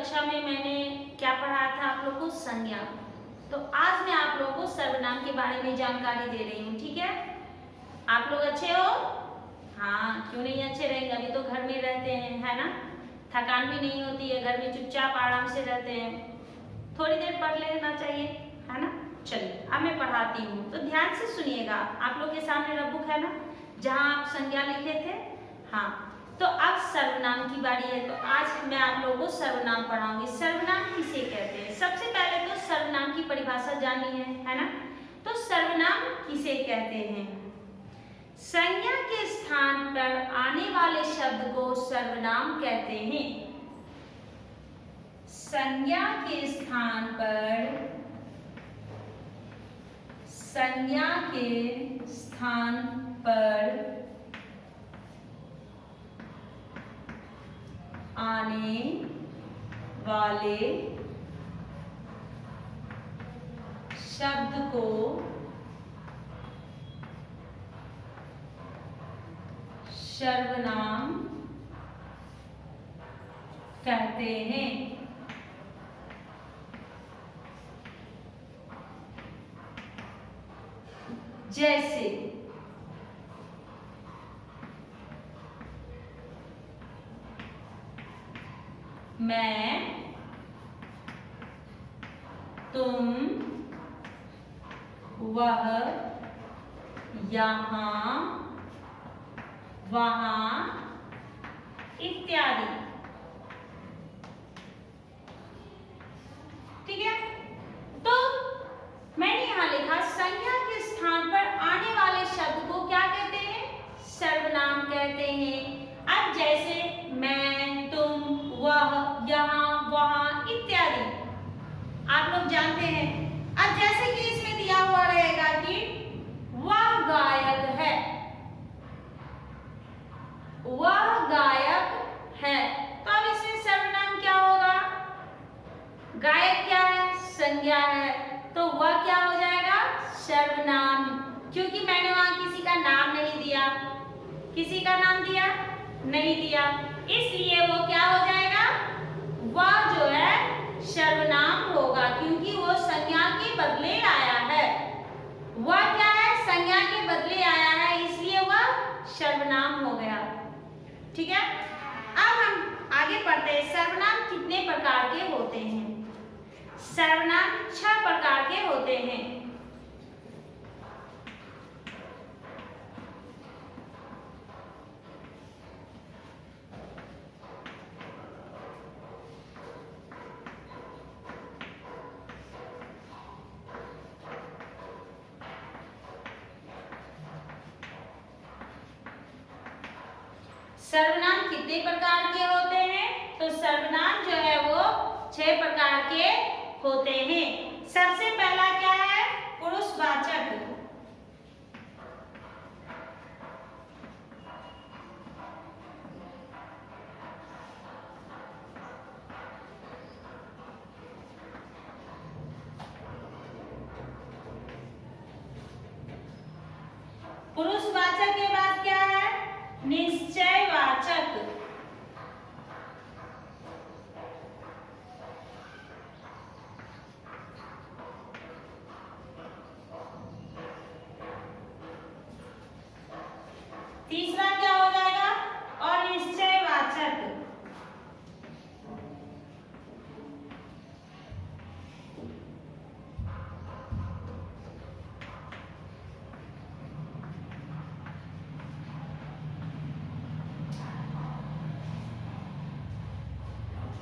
कक्षा में मैंने क्या पढ़ाया था आप लोग को? संज्ञा। तो आज मैं आप लोगों को सर्वनाम के बारे में जानकारी दे रही हूँ, ठीक है? आप लोग अच्छे हो? हाँ, क्यों नहीं अच्छे रहेंगे? अभी तो घर में रहते हैं, है ना? थकान भी नहीं होती है, घर में चुपचाप आराम से रहते हैं। थोड़ी देर पढ़ लेना चाहिए, है ना? चलिए अब मैं पढ़ाती हूँ, तो ध्यान से सुनिएगा। आप लोग के सामने नोटबुक है ना, जहाँ आप संज्ञा लिखे थे? हाँ, तो अब सर्वनाम की बारी है। तो आज मैं आप लोगों को सर्वनाम पढ़ाऊंगी। सर्वनाम किसे कहते हैं? सबसे पहले तो सर्वनाम की परिभाषा जानी है ना? तो सर्वनाम किसे कहते हैं? संज्ञा के स्थान पर आने वाले शब्द को सर्वनाम कहते हैं। संज्ञा के स्थान पर, संज्ञा के स्थान पर आने वाले शब्द को सर्वनाम कहते हैं। जैसे मैं, तुम, वह, यहाँ, वहाँ इत्यादि। ठीक है? तो मैंने यहाँ लिखा संज्ञा के स्थान पर आने वाले शब्द को क्या कहते हैं? सर्वनाम कहते हैं। अब जैसे मैं, तुम, वह, यहाँ, वहाँ इत्यादि आप लोग जानते हैं। अब जैसे कि इसमें दिया हुआ रहेगा कि वह गायक है, वह गायक है, तो अब इसमें सर्वनाम क्या होगा? गायक क्या है? संज्ञा है, तो वह क्या हो जाएगा? सर्वनाम। क्योंकि मैंने वहां किसी का नाम नहीं दिया, किसी का नाम दिया नहीं दिया, इसलिए वो क्या हो जाएगा? वह जो है सर्वनाम होगा, क्योंकि वो संज्ञा के बदले आया है। वह क्या है? संज्ञा के बदले आया है, इसलिए वह सर्वनाम हो गया। ठीक है? अब हम आगे पढ़ते हैं। सर्वनाम कितने प्रकार के होते हैं? सर्वनाम 6 प्रकार के होते हैं। सर्वनाम कितने प्रकार के होते हैं? तो सर्वनाम जो है वो 6 प्रकार के होते हैं। सबसे पहला क्या है? पुरुषवाचक। पुरुषवाचक के बाद क्या है? निश्चयवाचक। तीसरा क्या हो जाएगा? अनिश्चयवाचक।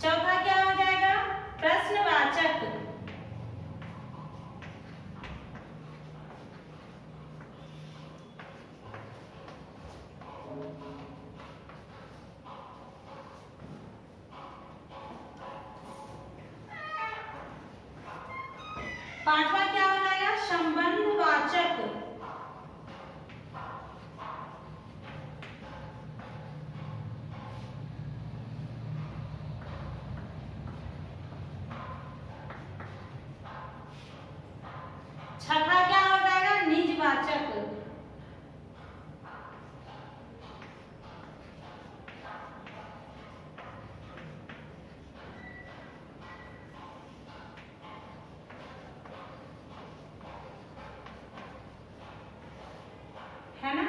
चौथा क्या हो जाएगा? प्रश्नवाचक। पांचवा क्या हो जाएगा? संबंधवाचक। छठा क्या हो जाएगा? निजवाचक। है ना।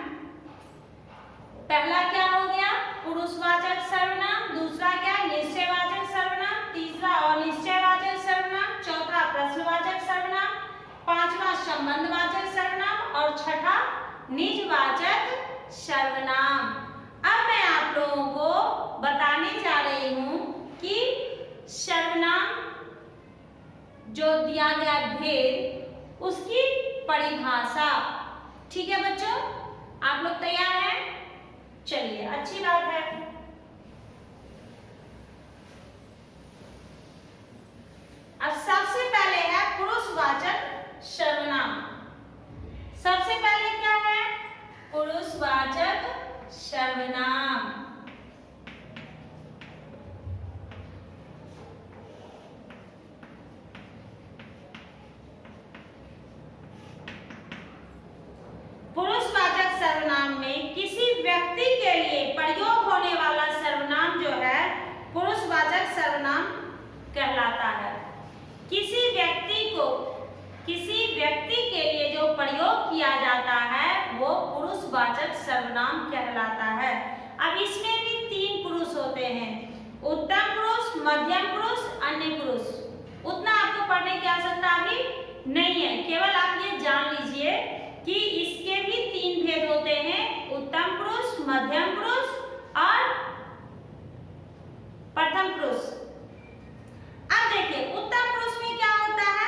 पहला क्या हो गया, पुरुषवाचक सर्वनाम, दूसरा क्या, निश्चयवाचक सर्वनाम, तीसरा अनिश्चयवाचक सर्वनाम, चौथा प्रश्नवाचक सर्वनाम, पांचवा संबंधवाचक सर्वनाम और छठा निजवाचक सर्वनाम। अब मैं आप लोगों को बताने जा रही हूं कि सर्वनाम जो दिया गया भेद उसकी परिभाषा। ठीक है बच्चों, आप लोग तैयार हैं? चलिए, अच्छी बात है। अब सबसे पहले है पुरुषवाचक सर्वनाम। सबसे पहले क्या है, पुरुषवाचक सर्वनाम। पुरुषवाचक सर्वनाम में किसी व्यक्ति के लिए प्रयोग होने वाला सर्वनाम जो है पुरुषवाचक सर्वनाम कहलाता है। किसी व्यक्ति के लिए जो प्रयोग किया जाता है वो पुरुषवाचक सर्वनाम कहलाता है। अब इसमें भी 3 पुरुष होते हैं, उत्तम पुरुष, मध्यम पुरुष, अन्य पुरुष। उतना आपको पढ़ने की आवश्यकता अभी नहीं है, केवल आप ये जान लीजिए कि इसके भी 3 भेद होते हैं, उत्तम पुरुष, मध्यम पुरुष और प्रथम पुरुष। अब देखिए, उत्तम पुरुष में क्या होता है,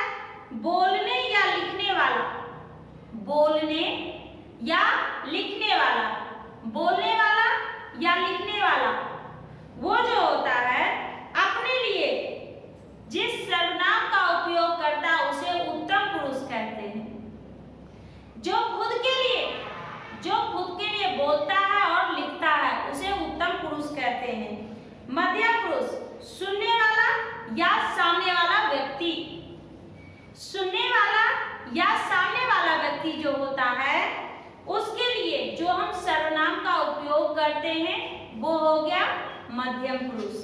बोलने या लिखने वाला, बोलने या लिखने वाला, बोलने वाला या लिखने वाला, वो जो होता है अपने लिए जिस सर्वनाम का उपयोग करता है उसे उत्तम पुरुष कहते हैं। जो खुद के लिए बोलता है और लिखता है उसे उत्तम पुरुष कहते हैं। मध्यम पुरुष, सुनने वाला या सामने वाला व्यक्ति, सुनने वाला या सामने वाला व्यक्ति जो होता है उसके लिए जो हम सर्वनाम का उपयोग करते हैं वो हो गया मध्यम पुरुष।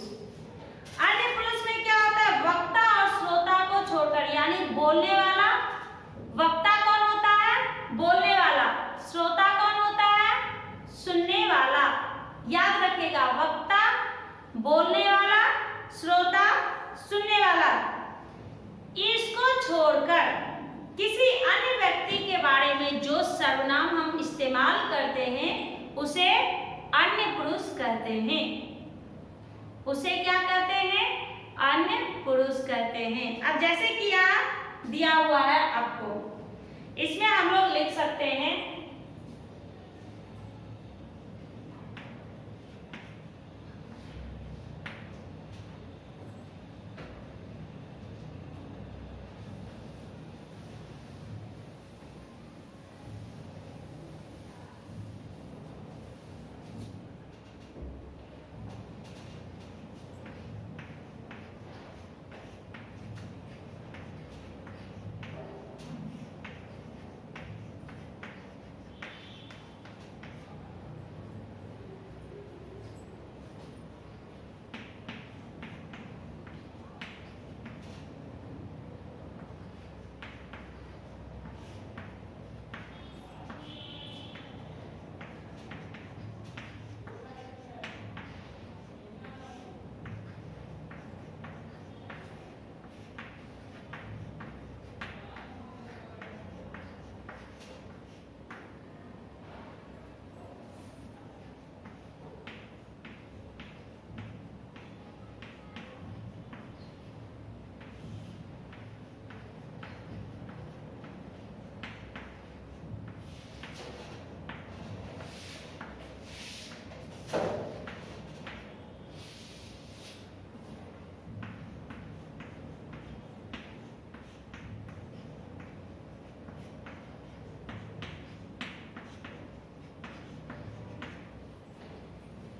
अन्य पुरुष में क्या होता है, वक्ता और श्रोता को छोड़कर, यानी बोलने वाला, वक्ता कौन होता है, बोलने वाला, श्रोता कौन होता है, सुनने वाला। याद रखिएगा, वक्ता बोलने वाला, श्रोता सुनने वाला। इसको छोड़कर किसी अन्य व्यक्ति के बारे में जो सर्वनाम हम इस्तेमाल करते हैं उसे अन्य पुरुष कहते हैं। उसे क्या कहते हैं, अन्य पुरुष कहते हैं। अब जैसे कि यहाँ दिया हुआ है आपको, इसमें हम लोग लिख सकते हैं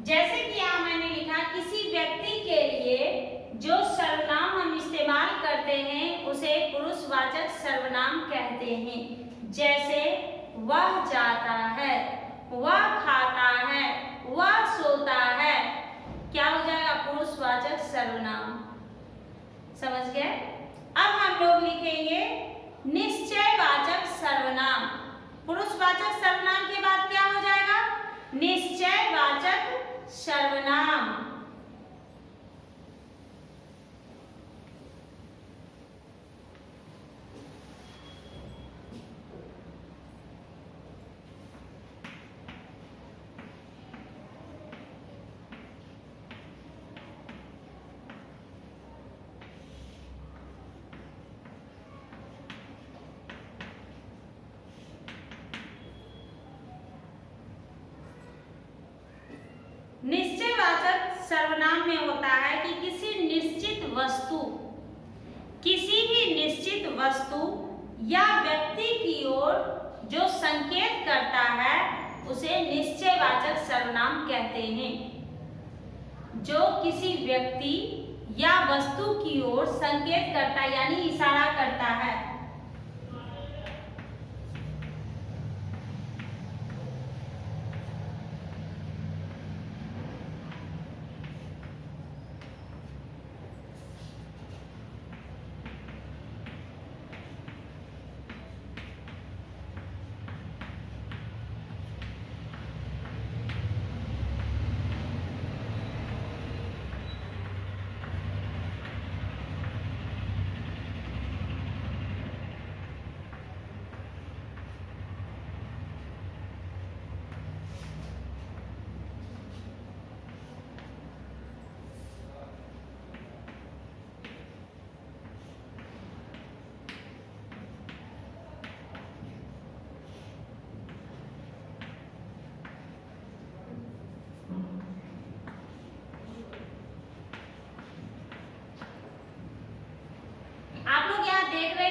जैसे कि यहाँ मैंने लिखा, किसी व्यक्ति के लिए जो सर्वनाम हम इस्तेमाल करते हैं उसे पुरुषवाचक सर्वनाम कहते हैं। जैसे वह जाता है, वह खाता है, वह सोता है, क्या हो जाएगा, पुरुषवाचक सर्वनाम। समझ गए? अब हम लोग लिखेंगे निश्चयवाचक सर्वनाम। पुरुषवाचक सर्वनाम के बाद क्या निश्चयवाचक सर्वनाम। निश्चयवाचक सर्वनाम में होता है कि किसी भी निश्चित वस्तु या व्यक्ति की ओर जो संकेत करता है उसे निश्चयवाचक सर्वनाम कहते हैं। जो किसी व्यक्ति या वस्तु की ओर संकेत करता है यानी इशारा करता है।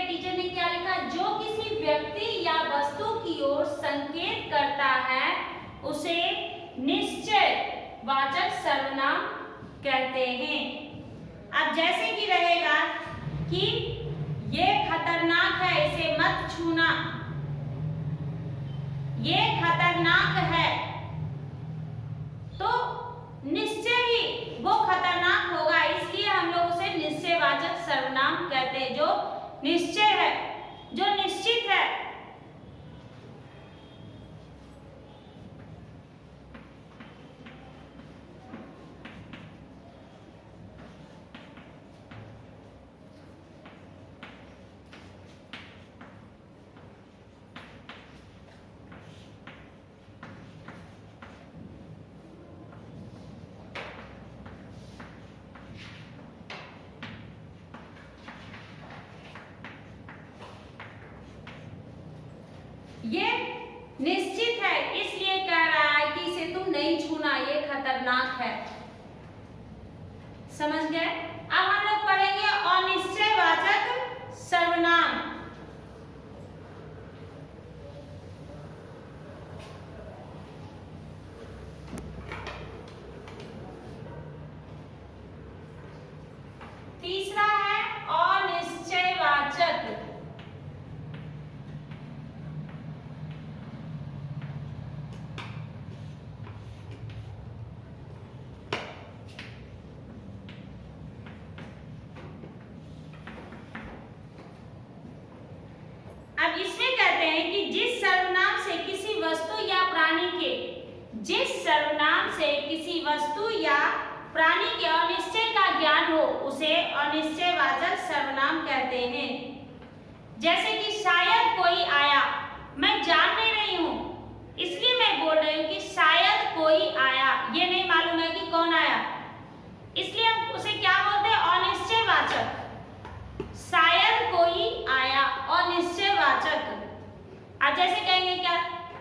टीचर ने क्या लिखा? जो किसी व्यक्ति या वस्तु की ओर संकेत करता है उसे निश्चयवाचक सर्वनाम कहते हैं। अब जैसे कि रहेगा कि ये खतरनाक है, इसे मत छूना, ये खतरनाक है, तो निश्चय ही वो खतरनाक होगा, इसलिए हम लोग उसे निश्चयवाचक सर्वनाम कहते हैं। जो निश्चय है, जो निश्चित है। ये निश्चित है इसलिए कह रहा है कि इसे तुम नहीं छूना, ये खतरनाक है। समझ गए? अब हम लोग पढ़ेंगे अनिश्चयवाचक सर्वनाम। तीसरा है अनिश्चयवाचक। अब इसमें कहते हैं कि जिस सर्वनाम से किसी वस्तु या प्राणी के अनिश्चय का ज्ञान हो उसे अनिश्चयवाचक सर्वनाम कहते हैं। जैसे कि शायद कोई आया, मैं जान नहीं रही हूं इसलिए मैं बोल रही हूं कि शायद कोई आया, ये नहीं मालूम है कि कौन आया, इसलिए हम उसे क्या बोलते हैं? अनिश्चयवाचक। शायद कोई आया, अनिश्चयवाचक। अब जैसे कहेंगे क्या,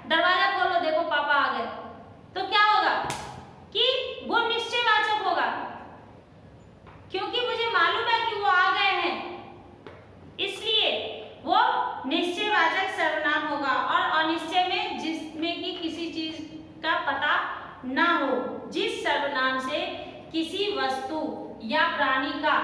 दरवाजा खोलो देखो पापा आ गए, तो क्या होगा कि वो निश्चयवाचक होगा, क्योंकि मुझे मालूम है कि वो आ गए हैं, इसलिए वो निश्चयवाचक सर्वनाम होगा। और अनिश्चय में जिसमें कि किसी चीज का पता ना हो, जिस सर्वनाम से किसी वस्तु या प्राणी का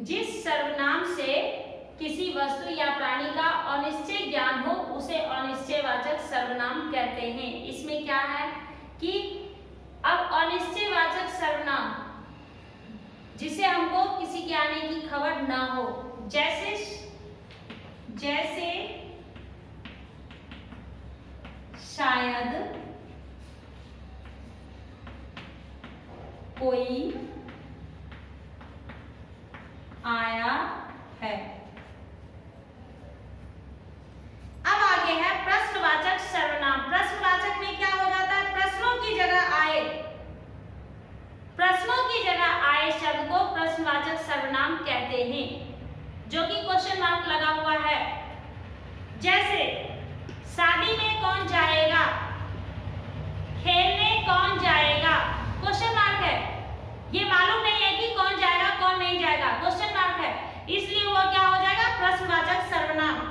जिस सर्वनाम से किसी वस्तु या प्राणी का अनिश्चय ज्ञान हो उसे अनिश्चयवाचक सर्वनाम कहते हैं। इसमें क्या है कि अब अनिश्चयवाचक सर्वनाम जिसे हमको किसी के आने की खबर ना हो, जैसे शायद कोई आया है। अब आगे है प्रश्नवाचक सर्वनाम। प्रश्नवाचक में क्या हो जाता है, प्रश्नों की जगह आए शब्द को प्रश्नवाचक सर्वनाम कहते हैं, जो कि क्वेश्चन मार्क लगा हुआ है। जैसे शादी में कौन जाएगा, खेलने कौन जाएगा, क्वेश्चन मार्क है। ये मालूम नहीं है कि कौन जाएगा कौन नहीं जाएगा, क्वेश्चन मार्क है, इसलिए वो क्या हो जाएगा, प्रश्नवाचक सर्वनाम।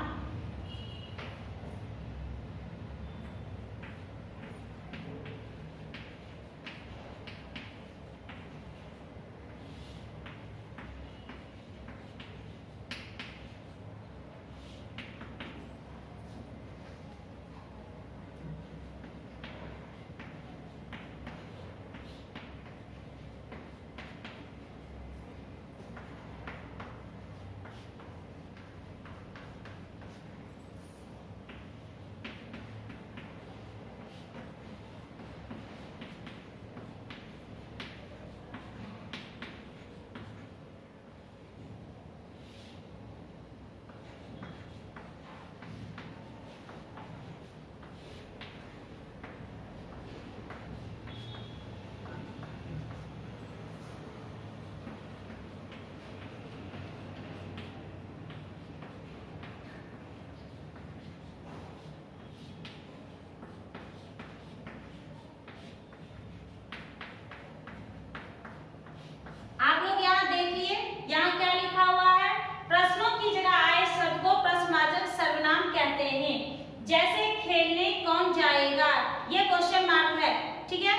जैसे खेलने कौन जाएगा, ये क्वेश्चन मार्क है, ठीक है,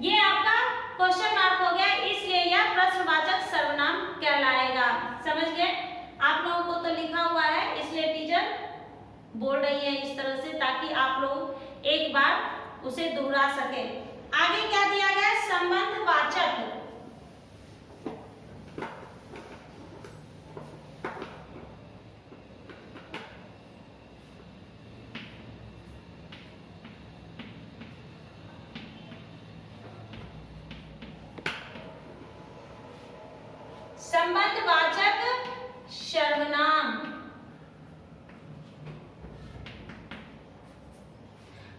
ये आपका क्वेश्चन मार्क हो गया, इसलिए यह प्रश्नवाचक सर्वनाम कहलाएगा। समझ गए? आप लोगों को तो लिखा हुआ है, इसलिए टीचर बोल रही है इस तरह से, ताकि आप लोग एक बार उसे दोहरा सके। आगे क्या दिया गया है, संबंधवाचक। संबंधवाचक सर्वनाम।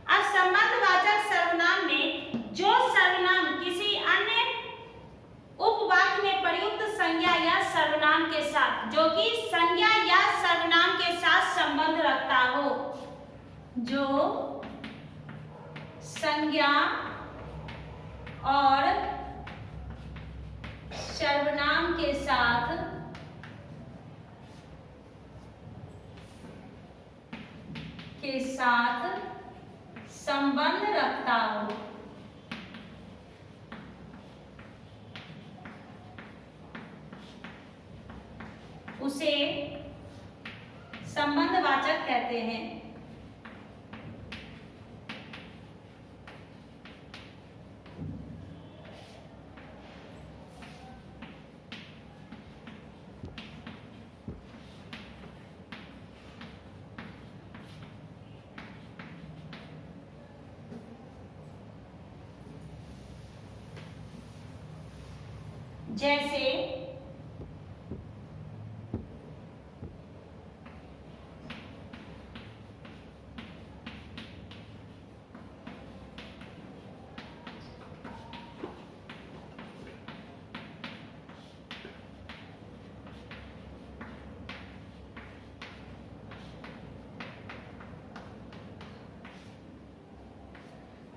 अब संबंधवाचक सर्वनाम में जो सर्वनाम किसी अन्य उपवाक्य में प्रयुक्त संज्ञा या सर्वनाम के साथ, जो कि संज्ञा या सर्वनाम के साथ संबंध रखता हो, जो संज्ञा और सर्वनाम के साथ संबंध रखता हो, उसे संबंधवाचक कहते हैं। जैसे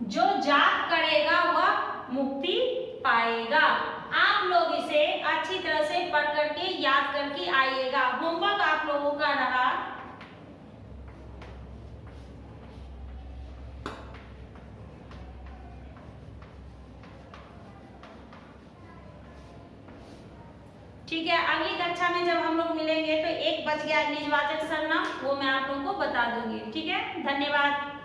जो जाप करेगा वह मुक्ति पाएगा। आप लोग इसे अच्छी तरह से पढ़ करके याद करके आइएगा। होमवर्क आप लोगों का रहा। ठीक है, अगली कक्षा में जब हम लोग मिलेंगे तो एक बच गया निजवाचक सर्वनाम, वो मैं आप लोगों को बता दूंगी। ठीक है, धन्यवाद।